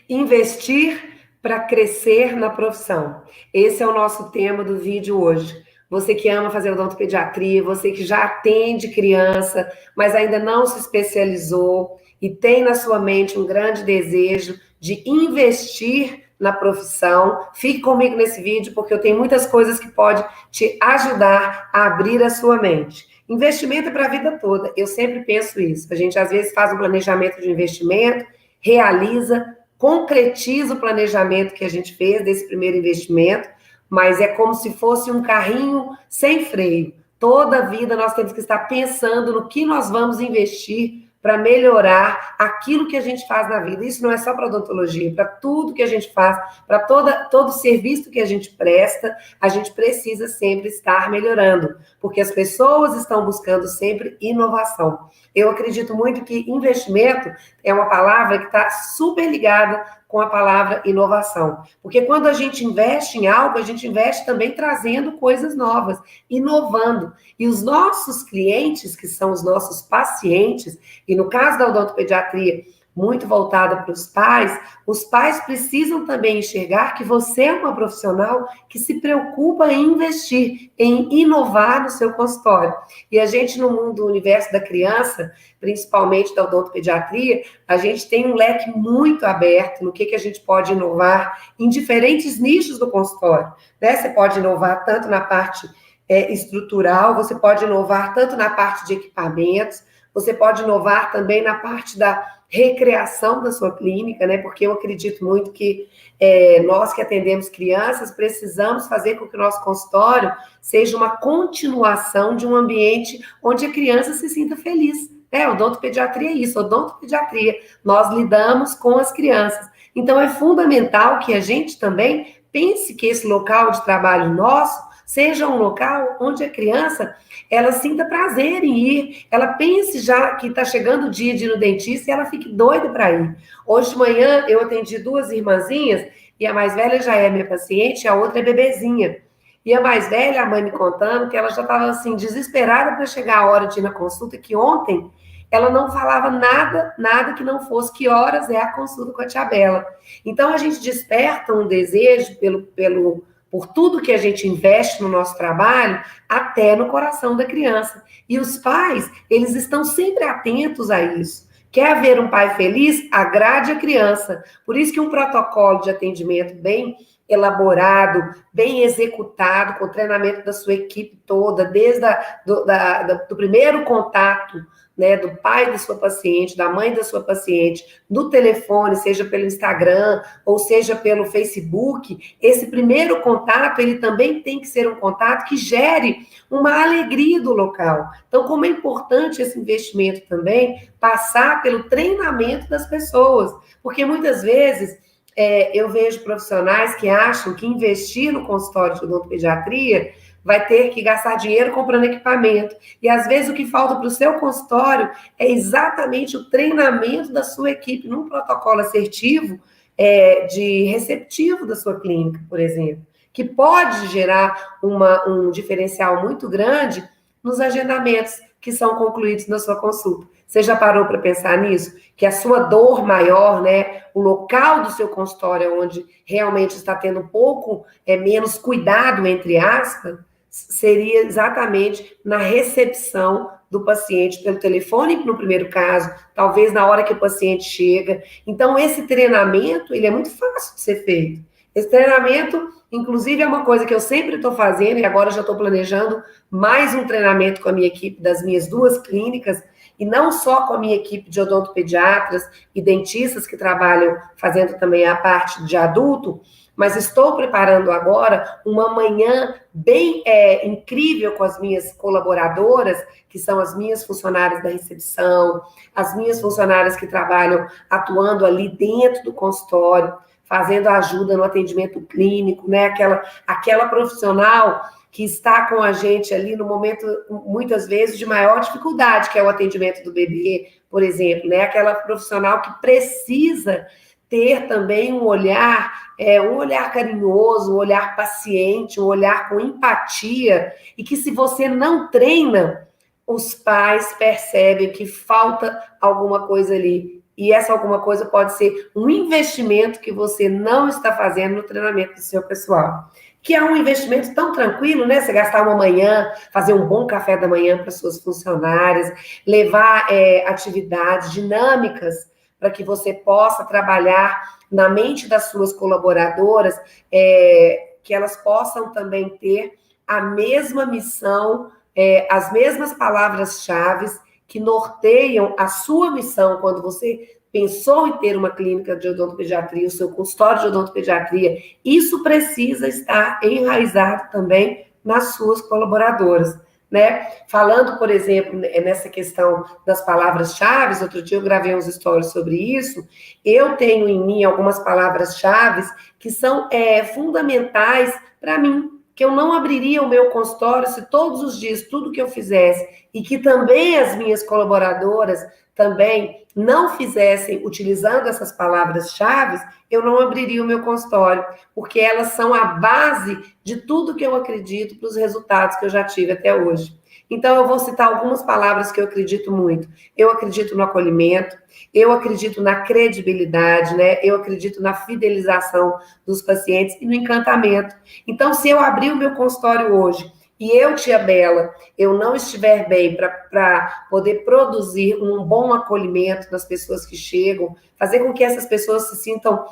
Investir para crescer na profissão. Esse é o nosso tema do vídeo hoje. Você que ama fazer odontopediatria, você que já atende criança, mas ainda não se especializou e tem na sua mente um grande desejo de investir na profissão, fique comigo nesse vídeo porque eu tenho muitas coisas que podem te ajudar a abrir a sua mente. Investimento é para a vida toda, eu sempre penso isso. A gente às vezes faz um planejamento de investimento, realiza, concretiza o planejamento que a gente fez desse primeiro investimento, mas é como se fosse um carrinho sem freio. Toda a vida nós temos que estar pensando no que nós vamos investir para melhorar aquilo que a gente faz na vida. Isso não é só para odontologia, para tudo que a gente faz, para todo serviço que a gente presta, a gente precisa sempre estar melhorando, porque as pessoas estão buscando sempre inovação. Eu acredito muito que investimento é uma palavra que está super ligada com a palavra inovação. Porque quando a gente investe em algo, a gente investe também trazendo coisas novas, inovando. E os nossos clientes, que são os nossos pacientes, e no caso da odontopediatria, muito voltada para os pais precisam também enxergar que você é uma profissional que se preocupa em investir, em inovar no seu consultório. E a gente, no mundo, do universo da criança, principalmente da odontopediatria, a gente tem um leque muito aberto no que a gente pode inovar em diferentes nichos do consultório, né? Você pode inovar tanto na parte estrutural, você pode inovar tanto na parte de equipamentos, você pode inovar também na parte da recreação da sua clínica, né? Porque eu acredito muito que nós que atendemos crianças precisamos fazer com que o nosso consultório seja uma continuação de um ambiente onde a criança se sinta feliz. Odontopediatria é isso, odontopediatria. Nós lidamos com as crianças. Então, é fundamental que a gente também pense que esse local de trabalho nosso seja um local onde a criança, ela sinta prazer em ir, ela pense já que está chegando o dia de ir no dentista e ela fique doida para ir. Hoje de manhã eu atendi duas irmãzinhas e a mais velha já é minha paciente, a outra é bebezinha. E a mais velha, a mãe me contando que ela já estava assim, desesperada para chegar a hora de ir na consulta, que ontem ela não falava nada que não fosse que horas é a consulta com a tia Bela. Então a gente desperta um desejo por tudo que a gente investe no nosso trabalho, até no coração da criança. E os pais, eles estão sempre atentos a isso. Quer ver um pai feliz? Agrade a criança. Por isso que um protocolo de atendimento bem elaborado, bem executado, com o treinamento da sua equipe toda, desde do primeiro contato, né, do pai da sua paciente, da mãe da sua paciente, do telefone, seja pelo Instagram ou seja pelo Facebook, esse primeiro contato, ele também tem que ser um contato que gere uma alegria do local. Então, como é importante esse investimento também, passar pelo treinamento das pessoas, porque muitas vezes eu vejo profissionais que acham que investir no consultório de odontopediatria vai ter que gastar dinheiro comprando equipamento. E, às vezes, o que falta para o seu consultório é exatamente o treinamento da sua equipe num protocolo assertivo de receptivo da sua clínica, por exemplo, que pode gerar um diferencial muito grande nos agendamentos que são concluídos na sua consulta. Você já parou para pensar nisso? Que a sua dor maior, né, o local do seu consultório onde realmente está tendo um pouco menos cuidado, entre aspas, seria exatamente na recepção do paciente pelo telefone, no primeiro caso, talvez na hora que o paciente chega. Então, esse treinamento, ele é muito fácil de ser feito. Esse treinamento, inclusive, é uma coisa que eu sempre estou fazendo, e agora já estou planejando mais um treinamento com a minha equipe das minhas duas clínicas, e não só com a minha equipe de odontopediatras e dentistas que trabalham fazendo também a parte de adulto, mas estou preparando agora uma manhã bem incrível com as minhas colaboradoras, que são as minhas funcionárias da recepção, as minhas funcionárias que trabalham atuando ali dentro do consultório, fazendo ajuda no atendimento clínico, né? Aquela profissional que está com a gente ali no momento, muitas vezes, de maior dificuldade, que é o atendimento do bebê, por exemplo, né? Aquela profissional que precisa ter também um olhar carinhoso, um olhar paciente, um olhar com empatia, e que se você não treina, os pais percebem que falta alguma coisa ali. E essa alguma coisa pode ser um investimento que você não está fazendo no treinamento do seu pessoal. Que é um investimento tão tranquilo, né? Você gastar uma manhã, fazer um bom café da manhã para suas funcionárias, levar atividades dinâmicas para que você possa trabalhar na mente das suas colaboradoras, que elas possam também ter a mesma missão, as mesmas palavras-chave que norteiam a sua missão quando você pensou em ter uma clínica de odontopediatria, o seu consultório de odontopediatria, isso precisa estar enraizado também nas suas colaboradoras, né? Falando, por exemplo, nessa questão das palavras-chave, outro dia eu gravei uns stories sobre isso, eu tenho em mim algumas palavras-chave que são fundamentais para mim, que eu não abriria o meu consultório se todos os dias tudo que eu fizesse e que também as minhas colaboradoras também não fizessem utilizando essas palavras-chave, eu não abriria o meu consultório, porque elas são a base de tudo que eu acredito para os resultados que eu já tive até hoje. Então, eu vou citar algumas palavras que eu acredito muito. Eu acredito no acolhimento, eu acredito na credibilidade, né? Eu acredito na fidelização dos pacientes e no encantamento. Então, se eu abrir o meu consultório hoje e eu, tia Bela, eu não estiver bem para poder produzir um bom acolhimento das pessoas que chegam, fazer com que essas pessoas se sintam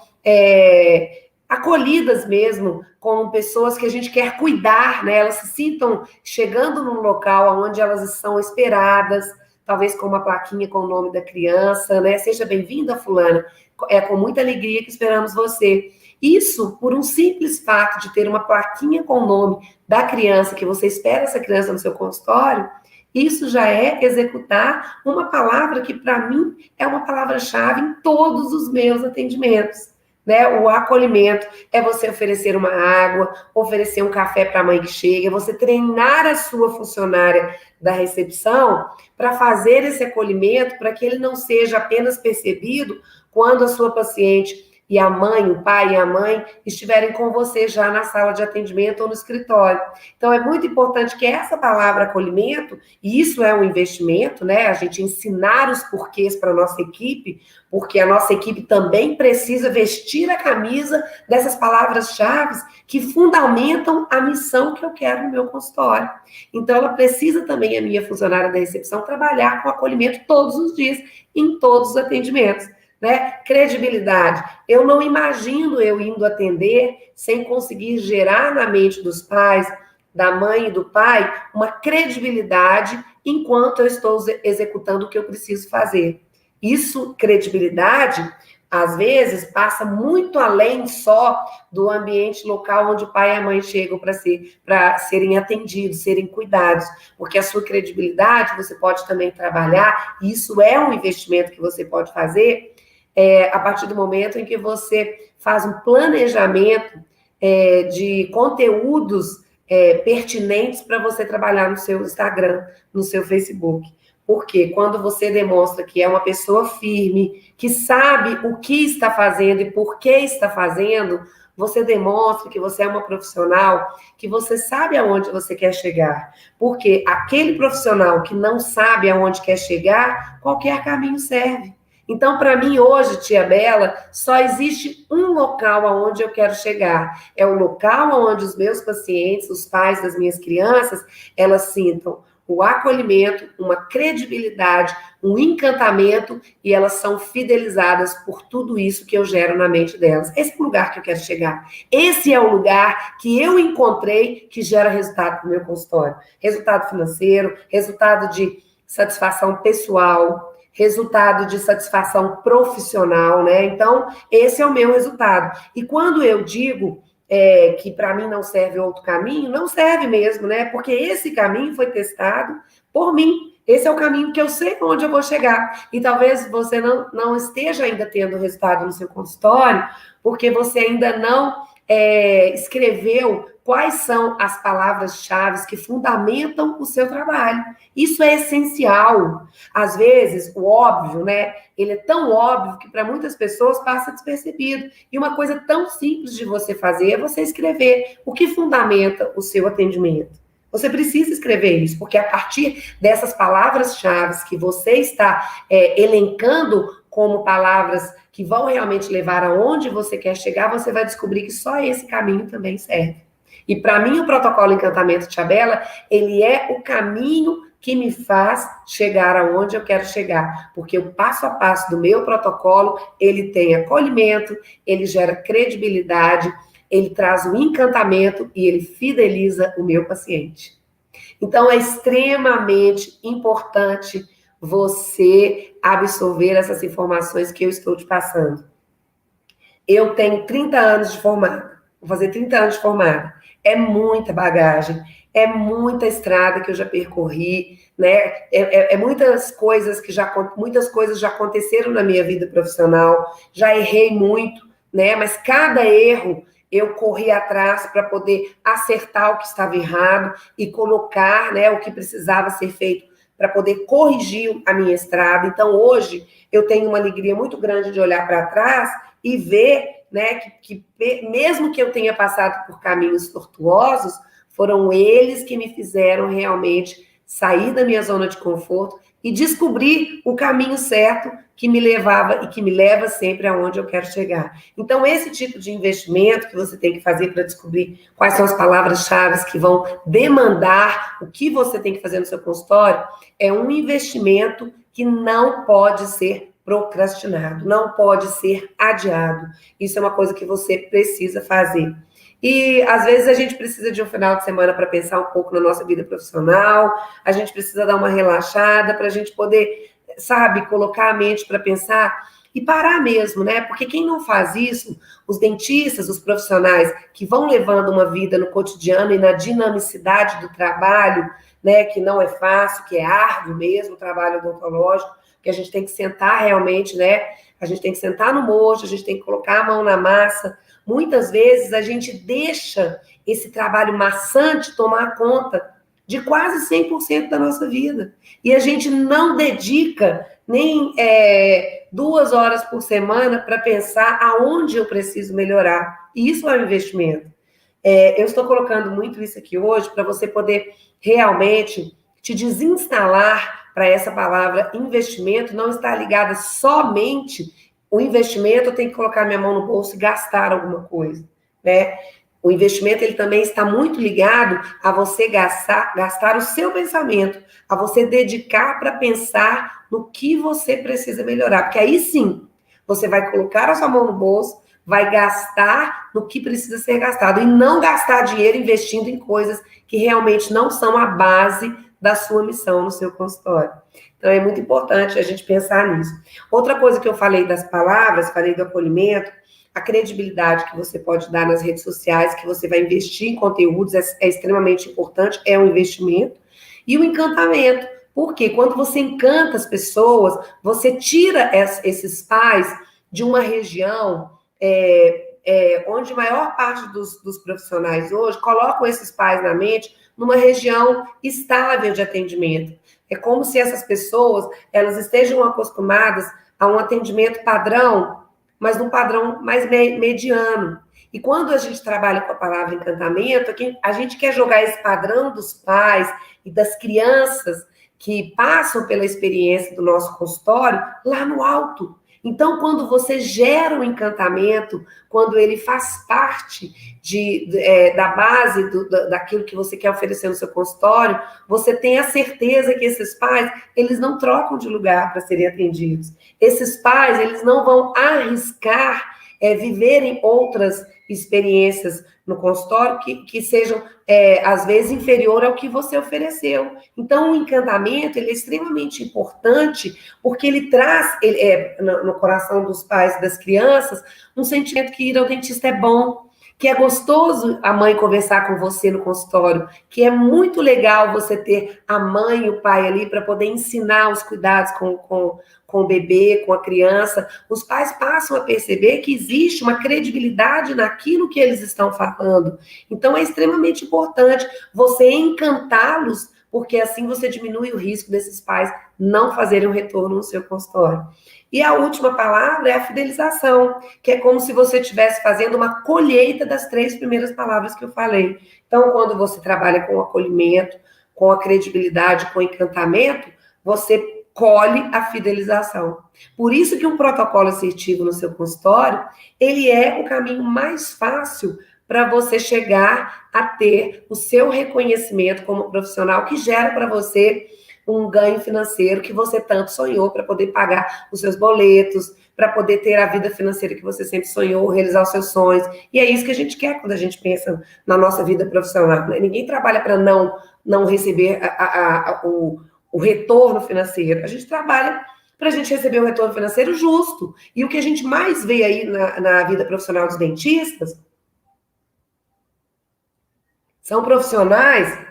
acolhidas mesmo, como pessoas que a gente quer cuidar, né? Elas se sintam chegando num local onde elas são esperadas, talvez com uma plaquinha com o nome da criança, né? Seja bem-vinda, fulana, é com muita alegria que esperamos você. Isso, por um simples fato de ter uma plaquinha com o nome da criança, que você espera essa criança no seu consultório, isso já é executar uma palavra que, para mim, é uma palavra-chave em todos os meus atendimentos. Né? O acolhimento é você oferecer uma água, oferecer um café para a mãe que chega, é você treinar a sua funcionária da recepção para fazer esse acolhimento, para que ele não seja apenas percebido quando a sua paciente e a mãe, o pai e a mãe estiverem com você já na sala de atendimento ou no escritório. Então, é muito importante que essa palavra acolhimento, e isso é um investimento, né? A gente ensinar os porquês para a nossa equipe, porque a nossa equipe também precisa vestir a camisa dessas palavras-chave que fundamentam a missão que eu quero no meu consultório. Então, ela precisa também, a minha funcionária da recepção, trabalhar com acolhimento todos os dias, em todos os atendimentos. Né? Credibilidade. Eu não imagino eu indo atender sem conseguir gerar na mente dos pais, da mãe e do pai, uma credibilidade enquanto eu estou executando o que eu preciso fazer. Isso, credibilidade, às vezes, passa muito além só do ambiente local onde o pai e a mãe chegam para serem atendidos, serem cuidados, porque a sua credibilidade você pode também trabalhar, e isso é um investimento que você pode fazer a partir do momento em que você faz um planejamento de conteúdos pertinentes para você trabalhar no seu Instagram, no seu Facebook. Porque quando você demonstra que é uma pessoa firme, que sabe o que está fazendo e por que está fazendo, você demonstra que você é uma profissional, que você sabe aonde você quer chegar. Porque aquele profissional que não sabe aonde quer chegar, qualquer caminho serve. Então, para mim, hoje, tia Bela, só existe um local aonde eu quero chegar. É o local onde os meus pacientes, os pais das minhas crianças, elas sintam o acolhimento, uma credibilidade, um encantamento, e elas são fidelizadas por tudo isso que eu gero na mente delas. Esse é o lugar que eu quero chegar. Esse é o lugar que eu encontrei que gera resultado para o meu consultório. Resultado financeiro, resultado de satisfação pessoal, resultado de satisfação profissional, né? Então, esse é o meu resultado. E quando eu digo que para mim não serve outro caminho, não serve mesmo, né? Porque esse caminho foi testado por mim. Esse é o caminho que eu sei onde eu vou chegar. E talvez você não esteja ainda tendo resultado no seu consultório, porque você ainda não escreveu quais são as palavras-chave que fundamentam o seu trabalho. Isso é essencial. Às vezes, o óbvio, né? Ele é tão óbvio que para muitas pessoas passa despercebido. E uma coisa tão simples de você fazer é você escrever o que fundamenta o seu atendimento. Você precisa escrever isso, porque a partir dessas palavras-chave que você está elencando como palavras que vão realmente levar aonde você quer chegar, você vai descobrir que só esse caminho também serve. E para mim o protocolo Encantamento Tia Bela, ele é o caminho que me faz chegar aonde eu quero chegar, porque o passo a passo do meu protocolo, ele tem acolhimento, ele gera credibilidade, ele traz o encantamento e ele fideliza o meu paciente. Então, é extremamente importante você absorver essas informações que eu estou te passando. Eu tenho 30 anos de formada, vou fazer 30 anos de formada. É muita bagagem, é muita estrada que eu já percorri, né? Muitas coisas muitas coisas já aconteceram na minha vida profissional, já errei muito, né? Mas cada erro eu corri atrás para poder acertar o que estava errado e colocar, né, o que precisava ser feito para poder corrigir a minha estrada. Então, hoje, eu tenho uma alegria muito grande de olhar para trás e ver, né, que mesmo que eu tenha passado por caminhos tortuosos, foram eles que me fizeram realmente sair da minha zona de conforto e descobrir o caminho certo que me levava e que me leva sempre aonde eu quero chegar. Então, esse tipo de investimento que você tem que fazer para descobrir quais são as palavras-chave que vão demandar o que você tem que fazer no seu consultório, é um investimento que não pode ser procrastinado, não pode ser adiado. Isso é uma coisa que você precisa fazer. E, às vezes, a gente precisa de um final de semana para pensar um pouco na nossa vida profissional, a gente precisa dar uma relaxada para a gente poder, sabe, colocar a mente para pensar e parar mesmo, né? Porque quem não faz isso, os dentistas, os profissionais que vão levando uma vida no cotidiano e na dinamicidade do trabalho, né, que não é fácil, que é árduo mesmo, o trabalho odontológico, que a gente tem que sentar realmente, né? A gente tem que sentar no mocho, a gente tem que colocar a mão na massa. Muitas vezes a gente deixa esse trabalho maçante tomar conta de quase 100% da nossa vida. E a gente não dedica nem 2 horas por semana para pensar aonde eu preciso melhorar. E isso é um investimento. Eu estou colocando muito isso aqui hoje para você poder realmente te desinstalar para essa palavra investimento, não estar ligada somente o investimento, eu tenho que colocar minha mão no bolso e gastar alguma coisa, né? O investimento, ele também está muito ligado a você gastar o seu pensamento, a você dedicar para pensar no que você precisa melhorar, porque aí sim, você vai colocar a sua mão no bolso, vai gastar no que precisa ser gastado, e não gastar dinheiro investindo em coisas que realmente não são a base da sua missão no seu consultório. Então, é muito importante a gente pensar nisso. Outra coisa que eu falei das palavras, falei do acolhimento, a credibilidade que você pode dar nas redes sociais, que você vai investir em conteúdos, é extremamente importante, é um investimento. E o encantamento, porque quando você encanta as pessoas, você tira esses pais de uma região onde a maior parte dos profissionais hoje colocam esses pais na mente numa região estável de atendimento. É como se essas pessoas, elas estejam acostumadas a um atendimento padrão, mas num padrão mais mediano. E quando a gente trabalha com a palavra encantamento, a gente quer jogar esse padrão dos pais e das crianças que passam pela experiência do nosso consultório lá no alto. Então, quando você gera um encantamento, quando ele faz parte da base daquilo que você quer oferecer no seu consultório, você tem a certeza que esses pais, eles não trocam de lugar para serem atendidos. Esses pais, eles não vão arriscar viverem outras experiências no consultório que sejam, às vezes, inferior ao que você ofereceu. Então, o encantamento, ele é extremamente importante, porque ele traz no coração dos pais e das crianças um sentimento que ir ao dentista é bom, que é gostoso a mãe conversar com você no consultório, que é muito legal você ter a mãe e o pai ali para poder ensinar os cuidados com o bebê, com a criança. Os pais passam a perceber que existe uma credibilidade naquilo que eles estão falando. Então, é extremamente importante você encantá-los, porque assim você diminui o risco desses pais não fazerem um retorno no seu consultório. E a última palavra é a fidelização, que é como se você estivesse fazendo uma colheita das 3 primeiras palavras que eu falei. Então, quando você trabalha com o acolhimento, com a credibilidade, com o encantamento, você colhe a fidelização. Por isso que um protocolo assertivo no seu consultório, ele é o caminho mais fácil para você chegar a ter o seu reconhecimento como profissional, que gera para você um ganho financeiro que você tanto sonhou, para poder pagar os seus boletos, para poder ter a vida financeira que você sempre sonhou, realizar os seus sonhos. E é isso que a gente quer quando a gente pensa na nossa vida profissional, né? Ninguém trabalha para não receber o retorno financeiro. A gente trabalha para a gente receber um retorno financeiro justo. E o que a gente mais vê aí na vida profissional dos dentistas são profissionais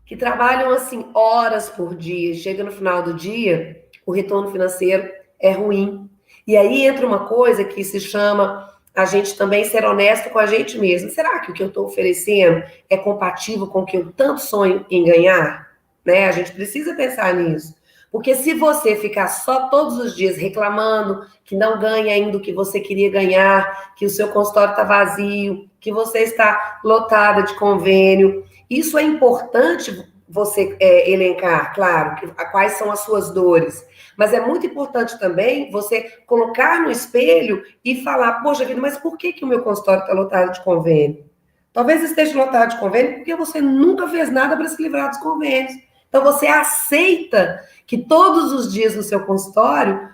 que trabalham assim horas por dia, chega no final do dia, o retorno financeiro é ruim. E aí entra uma coisa que se chama a gente também ser honesto com a gente mesmo. Será que o que eu estou oferecendo é compatível com o que eu tanto sonho em ganhar? Né? A gente precisa pensar nisso. Porque se você ficar só todos os dias reclamando que não ganha ainda o que você queria ganhar, que o seu consultório está vazio, que você está lotada de convênio, isso é importante você elencar, claro, quais são as suas dores. Mas é muito importante também você colocar no espelho e falar, poxa vida, mas por que o meu consultório está lotado de convênio? Talvez esteja lotado de convênio porque você nunca fez nada para se livrar dos convênios. Então, você aceita que todos os dias no seu consultório,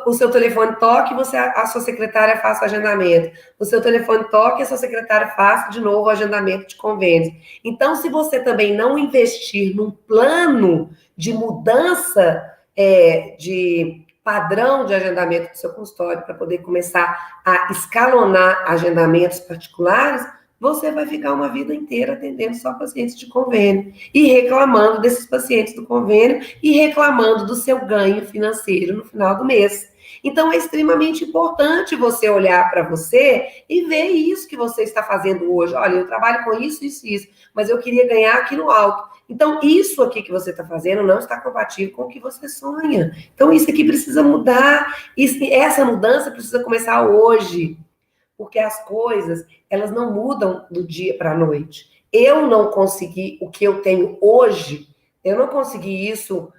o seu telefone toque e a sua secretária faça o agendamento. O seu telefone toque e a sua secretária faça de novo o agendamento de convênios. Então, se você também não investir num plano de mudança de padrão de agendamento do seu consultório para poder começar a escalonar agendamentos particulares, você vai ficar uma vida inteira atendendo só pacientes de convênio e reclamando desses pacientes do convênio e reclamando do seu ganho financeiro no final do mês. Então, é extremamente importante você olhar para você e ver isso que você está fazendo hoje. Olha, eu trabalho com isso, isso, isso, mas eu queria ganhar aqui no alto. Então, isso aqui que você está fazendo não está compatível com o que você sonha. Então, isso aqui precisa mudar. Essa mudança precisa começar hoje. Porque as coisas, elas não mudam do dia para a noite. Eu não consegui o que eu tenho hoje, eu não consegui isso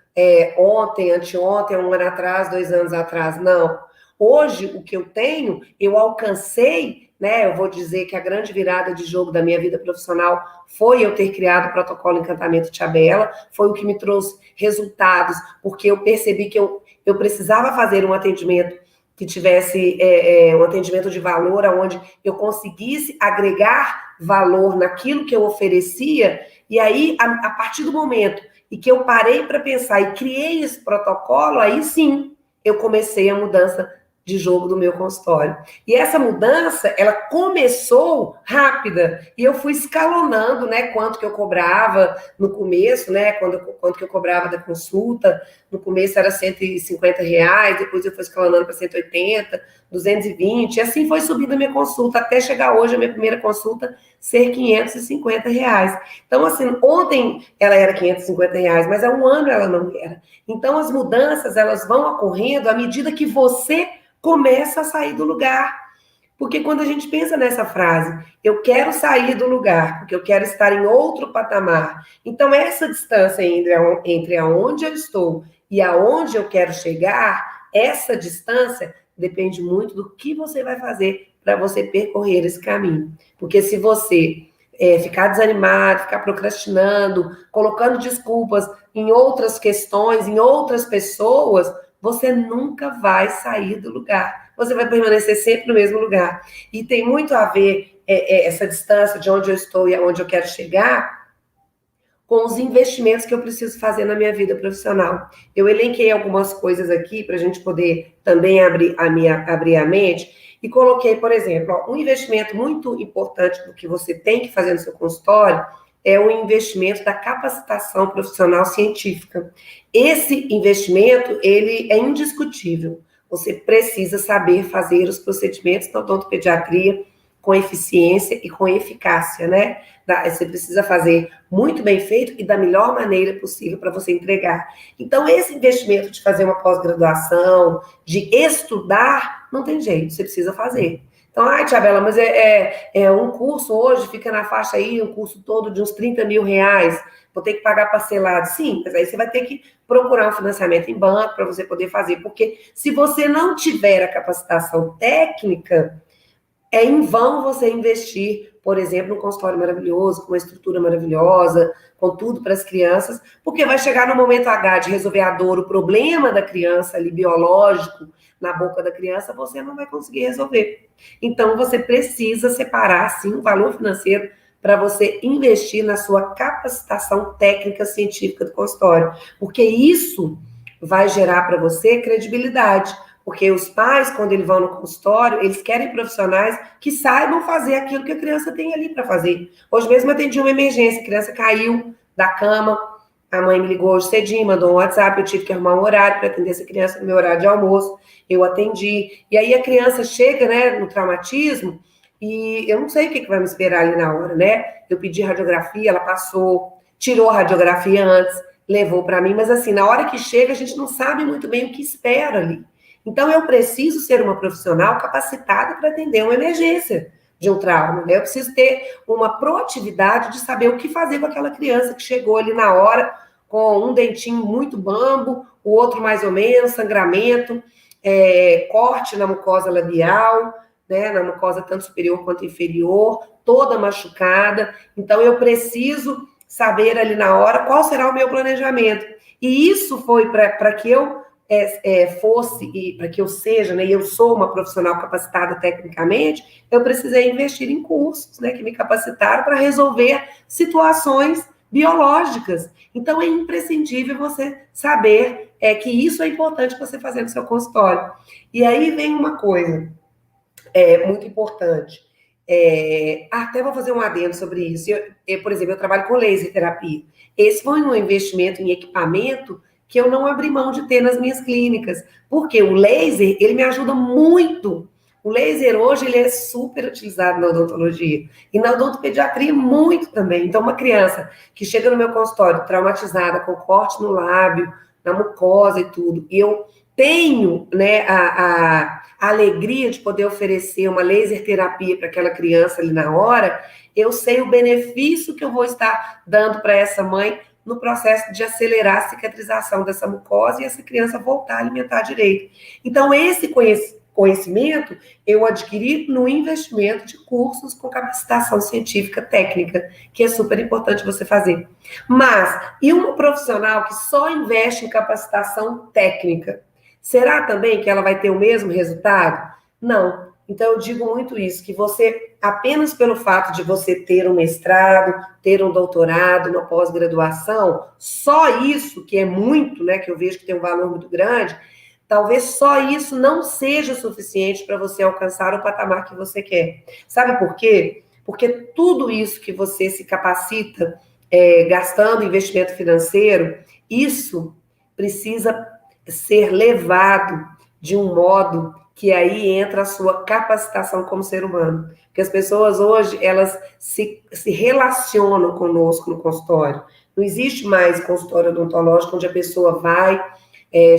ontem, anteontem, um ano atrás, 2 anos atrás, não. Hoje, o que eu tenho, eu alcancei, né? Eu vou dizer que a grande virada de jogo da minha vida profissional foi eu ter criado o protocolo Encantamento Tia Bela, foi o que me trouxe resultados, porque eu percebi que eu precisava fazer um atendimento que tivesse um atendimento de valor, onde eu conseguisse agregar valor naquilo que eu oferecia, e aí, a partir do momento em que eu parei para pensar e criei esse protocolo, aí sim, eu comecei a mudança de jogo do meu consultório. E essa mudança, ela começou rápida, e eu fui escalonando, né, quanto que eu cobrava no começo, né, quanto que eu cobrava da consulta. No começo era R$150, depois eu fui escalonando para 180, 220, e assim foi subindo a minha consulta, até chegar hoje a minha primeira consulta ser R$550. Então, assim, ontem ela era R$550, mas há um ano ela não era. Então, as mudanças, elas vão ocorrendo à medida que você começa a sair do lugar. Porque quando a gente pensa nessa frase, eu quero sair do lugar, porque eu quero estar em outro patamar. Então, essa distância entre aonde eu estou e aonde eu quero chegar, essa distância depende muito do que você vai fazer para você percorrer esse caminho. Porque se você ficar desanimado, ficar procrastinando, colocando desculpas em outras questões, em outras pessoas, você nunca vai sair do lugar. Você vai permanecer sempre no mesmo lugar. E tem muito a ver essa distância de onde eu estou e aonde eu quero chegar com os investimentos que eu preciso fazer na minha vida profissional. Eu elenquei algumas coisas aqui para a gente poder também abrir a mente e coloquei, por exemplo, um investimento muito importante do que você tem que fazer no seu consultório é o investimento da capacitação profissional científica. Esse investimento, ele é indiscutível. Você precisa saber fazer os procedimentos da odontopediatria com eficiência e com eficácia, né? Você precisa fazer muito bem feito e da melhor maneira possível para você entregar. Então, esse investimento de fazer uma pós-graduação, de estudar, não tem jeito, você precisa fazer. Então, ai, Tia Bela, mas um curso hoje fica na faixa aí, um curso todo de uns 30 mil reais, vou ter que pagar parcelado. Sim, mas aí você vai ter que procurar um financiamento em banco para você poder fazer, porque se você não tiver a capacitação técnica, é em vão você investir, por exemplo, num consultório maravilhoso, com uma estrutura maravilhosa, com tudo para as crianças, porque vai chegar no momento H de resolver a dor, o problema da criança ali, biológico, na boca da criança, você não vai conseguir resolver. Então, você precisa separar, sim, um valor financeiro para você investir na sua capacitação técnica científica do consultório, porque isso vai gerar para você credibilidade. Porque os pais, quando eles vão no consultório, eles querem profissionais que saibam fazer aquilo que a criança tem ali para fazer. Hoje mesmo eu atendi uma emergência, a criança caiu da cama, a mãe me ligou hoje cedinho, mandou um WhatsApp, eu tive que arrumar um horário para atender essa criança no meu horário de almoço, eu atendi. E aí a criança chega, né, no traumatismo, e eu não sei o que vai me esperar ali na hora, né? Eu pedi radiografia, ela passou, tirou a radiografia antes, levou para mim, mas assim, na hora que chega, a gente não sabe muito bem o que espera ali. Então, eu preciso ser uma profissional capacitada para atender uma emergência de um trauma, né? Eu preciso ter uma proatividade de saber o que fazer com aquela criança que chegou ali na hora, com um dentinho muito bambo, o outro mais ou menos, sangramento, corte na mucosa labial, né? Na mucosa tanto superior quanto inferior, toda machucada. Então, eu preciso saber ali na hora qual será o meu planejamento. E isso foi para que eu fosse, e para que eu seja, né, e eu sou uma profissional capacitada tecnicamente, eu precisei investir em cursos, né, que me capacitaram para resolver situações biológicas. Então, é imprescindível você saber que isso é importante você fazer no seu consultório. E aí vem uma coisa muito importante. Até vou fazer um adendo sobre isso. Por exemplo, eu trabalho com laser terapia. Esse foi um investimento em equipamento que eu não abri mão de ter nas minhas clínicas, porque o laser, ele me ajuda muito. O laser hoje, ele é super utilizado na odontologia e na odontopediatria muito também. Então, uma criança que chega no meu consultório traumatizada, com corte no lábio, na mucosa e tudo, e eu tenho, né, a alegria de poder oferecer uma laser terapia para aquela criança ali na hora, eu sei o benefício que eu vou estar dando para essa mãe no processo de acelerar a cicatrização dessa mucosa e essa criança voltar a alimentar direito. Então, esse conhecimento eu adquiri no investimento de cursos com capacitação científica técnica, que é super importante você fazer. Mas, e uma profissional que só investe em capacitação técnica, será também que ela vai ter o mesmo resultado? Não. Então, eu digo muito isso, que você, apenas pelo fato de você ter um mestrado, ter um doutorado, uma pós-graduação, só isso, que é muito, né, que eu vejo que tem um valor muito grande, talvez só isso não seja suficiente para você alcançar o patamar que você quer. Sabe por quê? Porque tudo isso que você se capacita, gastando investimento financeiro, isso precisa ser levado de um modo que aí entra a sua capacitação como ser humano. Porque as pessoas hoje, elas se relacionam conosco no consultório. Não existe mais consultório odontológico onde a pessoa vai,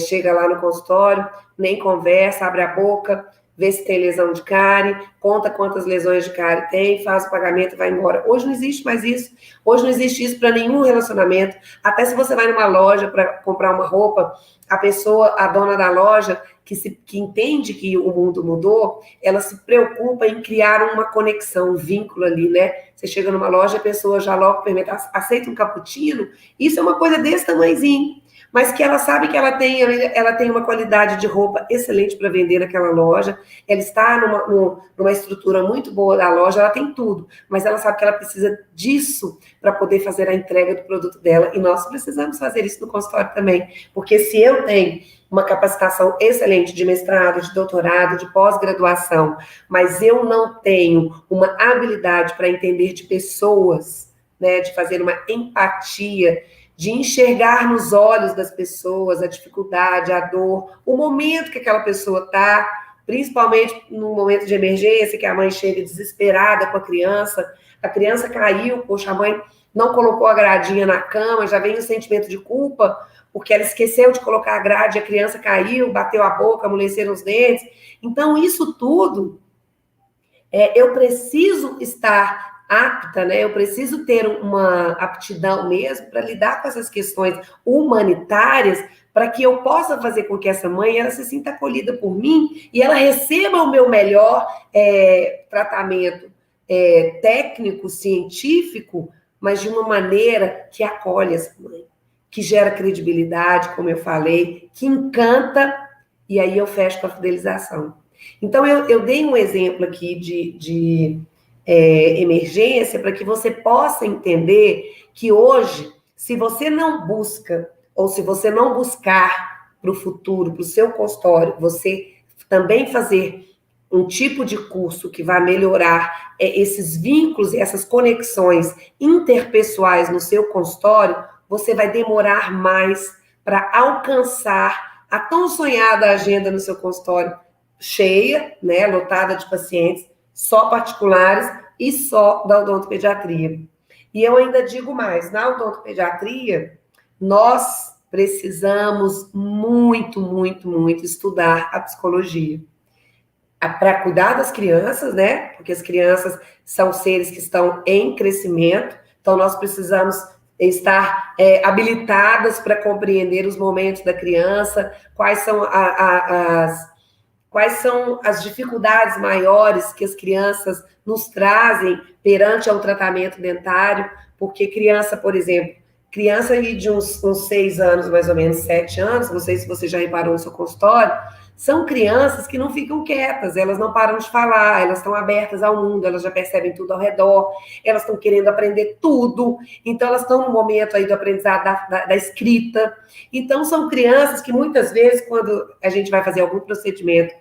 chega lá no consultório, nem conversa, abre a boca, vê se tem lesão de cárie, conta quantas lesões de cárie tem, faz o pagamento e vai embora. Hoje não existe mais isso. Hoje não existe isso para nenhum relacionamento. Até se você vai numa loja para comprar uma roupa, a pessoa, a dona da loja, que entende que o mundo mudou, ela se preocupa em criar uma conexão, um vínculo ali, né? Você chega numa loja, a pessoa já logo pergunta, aceita um cappuccino? Isso é uma coisa desse tamanhozinho, mas que ela sabe que ela tem uma qualidade de roupa excelente para vender naquela loja, ela está numa estrutura muito boa da loja, ela tem tudo, mas ela sabe que ela precisa disso para poder fazer a entrega do produto dela, e nós precisamos fazer isso no consultório também, porque se eu tenho uma capacitação excelente de mestrado, de doutorado, de pós-graduação, mas eu não tenho uma habilidade para entender de pessoas, né, de fazer uma empatia, de enxergar nos olhos das pessoas a dificuldade, a dor, o momento que aquela pessoa está, principalmente num momento de emergência, que a mãe chega desesperada com a criança caiu, poxa, a mãe não colocou a gradinha na cama, já vem o sentimento de culpa, porque ela esqueceu de colocar a grade, a criança caiu, bateu a boca, amoleceram os dentes. Então, isso tudo eu preciso estar apta, né? Eu preciso ter uma aptidão mesmo para lidar com essas questões humanitárias, para que eu possa fazer com que essa mãe ela se sinta acolhida por mim e ela receba o meu melhor tratamento técnico, científico, mas de uma maneira que acolhe essa mãe, que gera credibilidade, como eu falei, que encanta, e aí eu fecho com a fidelização. Então, eu dei um exemplo aqui de emergência para que você possa entender que hoje, se você não busca, ou se você não buscar para o futuro, para o seu consultório, você também fazer um tipo de curso que vai melhorar esses vínculos e essas conexões interpessoais no seu consultório, você vai demorar mais para alcançar a tão sonhada agenda no seu consultório cheia, né, lotada de pacientes, só particulares e só da odontopediatria. E eu ainda digo mais, na odontopediatria, nós precisamos muito, muito, muito estudar a psicologia. Para cuidar das crianças, né? Porque as crianças são seres que estão em crescimento, então nós precisamos estar habilitadas para compreender os momentos da criança, quais são as dificuldades maiores que as crianças nos trazem perante ao tratamento dentário, porque criança, por exemplo, criança aí de uns 6 anos, mais ou menos 7 anos, não sei se você já reparou no seu consultório, são crianças que não ficam quietas, elas não param de falar, elas estão abertas ao mundo, elas já percebem tudo ao redor, elas estão querendo aprender tudo, então elas estão no momento aí do aprendizado da escrita. Então são crianças que muitas vezes, quando a gente vai fazer algum procedimento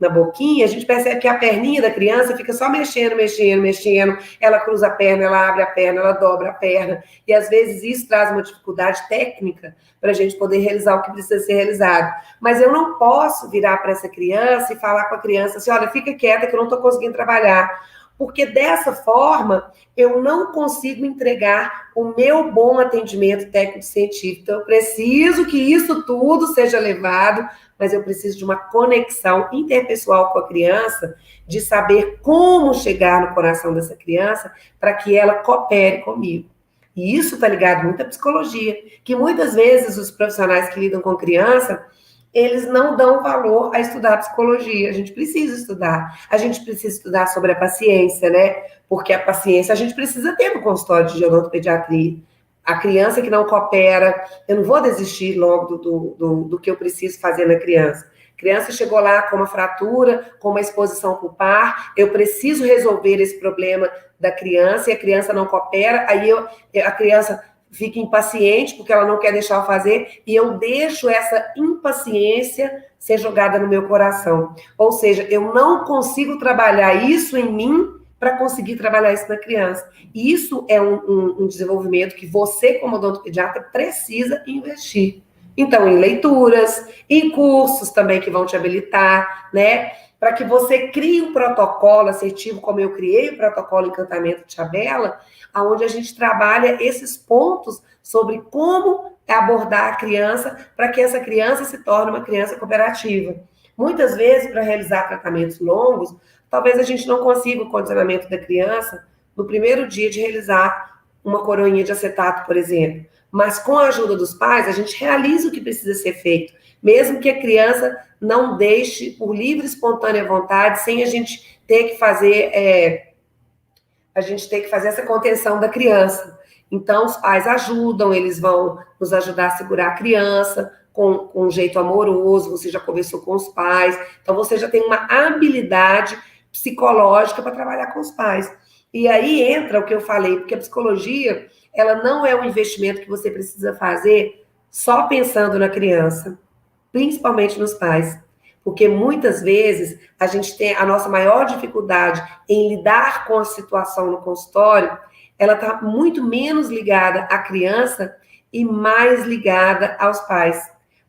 na boquinha, a gente percebe que a perninha da criança fica só mexendo, mexendo, mexendo, ela cruza a perna, ela abre a perna, ela dobra a perna, e às vezes isso traz uma dificuldade técnica para a gente poder realizar o que precisa ser realizado. Mas eu não posso virar para essa criança e falar com a criança assim, olha, fica quieta que eu não estou conseguindo trabalhar, porque dessa forma eu não consigo entregar o meu bom atendimento técnico-científico. Então, eu preciso que isso tudo seja levado, mas eu preciso de uma conexão interpessoal com a criança, de saber como chegar no coração dessa criança para que ela coopere comigo. E isso está ligado muito à psicologia, que muitas vezes os profissionais que lidam com criança, eles não dão valor a estudar psicologia. A gente precisa estudar. A gente precisa estudar sobre a paciência, né? Porque a paciência a gente precisa ter no consultório de odontopediatria. A criança que não coopera, eu não vou desistir logo do que eu preciso fazer na criança. A criança chegou lá com uma fratura, com uma exposição pulpar, eu preciso resolver esse problema da criança, e a criança não coopera, aí a criança fica impaciente, porque ela não quer deixar eu fazer, e eu deixo essa impaciência ser jogada no meu coração. Ou seja, eu não consigo trabalhar isso em mim para conseguir trabalhar isso na criança. E isso é um desenvolvimento que você, como odontopediatra, precisa investir. Então, em leituras, em cursos também que vão te habilitar, né? Para que você crie um protocolo assertivo, como eu criei o protocolo Encantamento de Chabela, onde a gente trabalha esses pontos sobre como abordar a criança para que essa criança se torne uma criança cooperativa. Muitas vezes, para realizar tratamentos longos, talvez a gente não consiga o condicionamento da criança no primeiro dia de realizar uma coroinha de acetato, por exemplo. Mas com a ajuda dos pais, a gente realiza o que precisa ser feito, mesmo que a criança não deixe por livre e espontânea vontade, sem a gente ter que fazer essa contenção da criança. Então, os pais ajudam, eles vão nos ajudar a segurar a criança com um jeito amoroso, você já conversou com os pais, então você já tem uma habilidade psicológica para trabalhar com os pais. E aí entra o que eu falei, porque a psicologia, ela não é um investimento que você precisa fazer só pensando na criança, principalmente nos pais. Porque muitas vezes a gente tem a nossa maior dificuldade em lidar com a situação no consultório, ela está muito menos ligada à criança e mais ligada aos pais.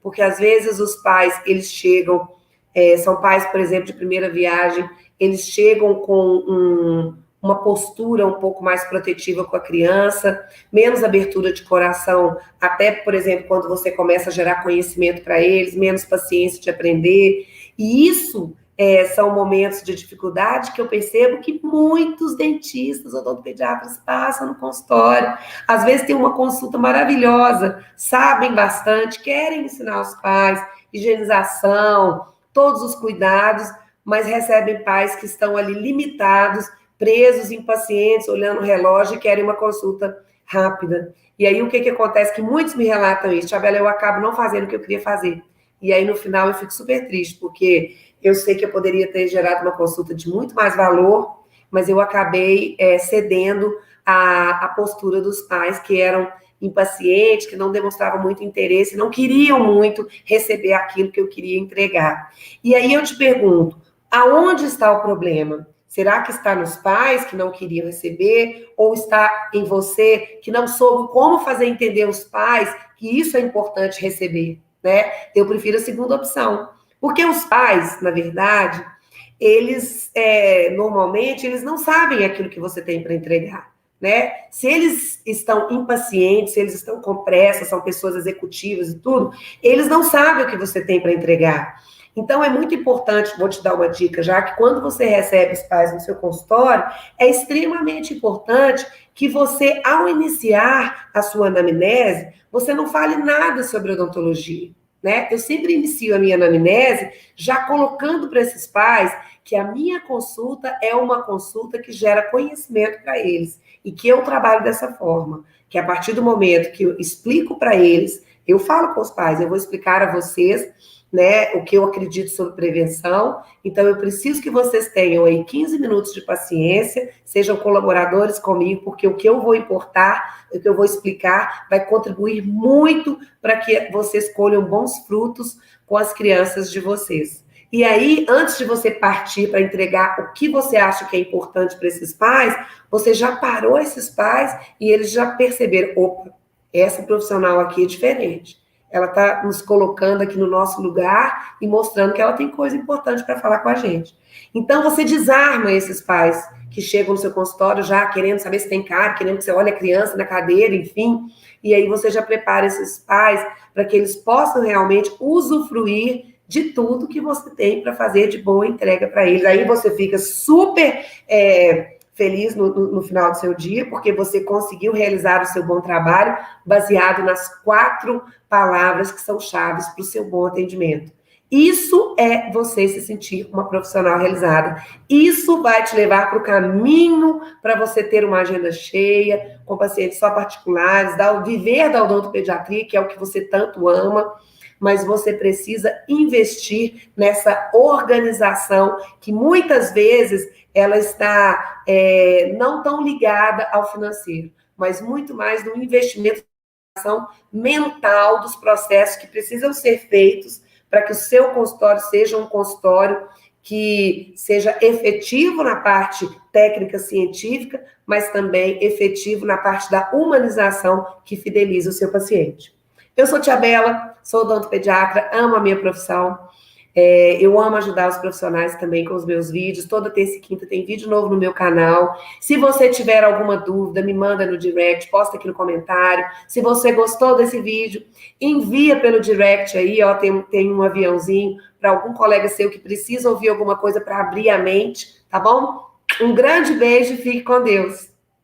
Porque às vezes os pais, eles chegam, são pais, por exemplo, de primeira viagem, eles chegam com uma postura um pouco mais protetiva com a criança, menos abertura de coração, até, por exemplo, quando você começa a gerar conhecimento para eles, menos paciência de aprender. E isso são momentos de dificuldade que eu percebo que muitos dentistas, odontopediatras passam no consultório. Às vezes tem uma consulta maravilhosa, sabem bastante, querem ensinar os pais, higienização, todos os cuidados, mas recebem pais que estão ali limitados, presos em pacientes, olhando o relógio e querem uma consulta rápida. E aí o que acontece? Que muitos me relatam isso, Tchabela, eu acabo não fazendo o que eu queria fazer. E aí no final eu fico super triste, porque eu sei que eu poderia ter gerado uma consulta de muito mais valor, mas eu acabei cedendo à postura dos pais que eram impacientes, que não demonstravam muito interesse, não queriam muito receber aquilo que eu queria entregar. E aí eu te pergunto, aonde está o problema? Será que está nos pais que não queriam receber? Ou está em você que não soube como fazer entender os pais que isso é importante receber, né? Eu prefiro a segunda opção. Porque os pais, na verdade, eles, normalmente, eles não sabem aquilo que você tem para entregar, né? Se eles estão impacientes, se eles estão com pressa, são pessoas executivas e tudo, eles não sabem o que você tem para entregar. Então, é muito importante, vou te dar uma dica, já que quando você recebe os pais no seu consultório, é extremamente importante que você, ao iniciar a sua anamnese, você não fale nada sobre odontologia, né? Eu sempre inicio a minha anamnese já colocando para esses pais que a minha consulta é uma consulta que gera conhecimento para eles e que eu trabalho dessa forma, que a partir do momento que eu explico para eles, eu falo com os pais, eu vou explicar a vocês, né, o que eu acredito sobre prevenção, então eu preciso que vocês tenham aí 15 minutos de paciência, sejam colaboradores comigo, porque o que eu vou importar, o que eu vou explicar, vai contribuir muito para que vocês colham bons frutos com as crianças de vocês. E aí, antes de você partir para entregar o que você acha que é importante para esses pais, você já parou esses pais e eles já perceberam, opa, essa profissional aqui é diferente. Ela está nos colocando aqui no nosso lugar e mostrando que ela tem coisa importante para falar com a gente. Então, você desarma esses pais que chegam no seu consultório já querendo saber se tem cara, querendo que você olhe a criança na cadeira, enfim. E aí você já prepara esses pais para que eles possam realmente usufruir de tudo que você tem para fazer de boa entrega para eles. Aí você fica super feliz no final do seu dia, porque você conseguiu realizar o seu bom trabalho baseado nas 4 palavras que são chaves para o seu bom atendimento. Isso é você se sentir uma profissional realizada. Isso vai te levar para o caminho para você ter uma agenda cheia, com pacientes só particulares, viver da odontopediatria, que é o que você tanto ama, mas você precisa investir nessa organização que muitas vezes ela está não tão ligada ao financeiro, mas muito mais no investimento mental dos processos que precisam ser feitos para que o seu consultório seja um consultório que seja efetivo na parte técnica científica, mas também efetivo na parte da humanização que fideliza o seu paciente. Eu sou Tchabela, sou odontopediatra, amo a minha profissão. Eu amo ajudar os profissionais também com os meus vídeos. Toda terça e quinta tem vídeo novo no meu canal. Se você tiver alguma dúvida, me manda no direct, posta aqui no comentário. Se você gostou desse vídeo, envia pelo direct aí, ó, tem um aviãozinho para algum colega seu que precisa ouvir alguma coisa para abrir a mente, tá bom? Um grande beijo e fique com Deus.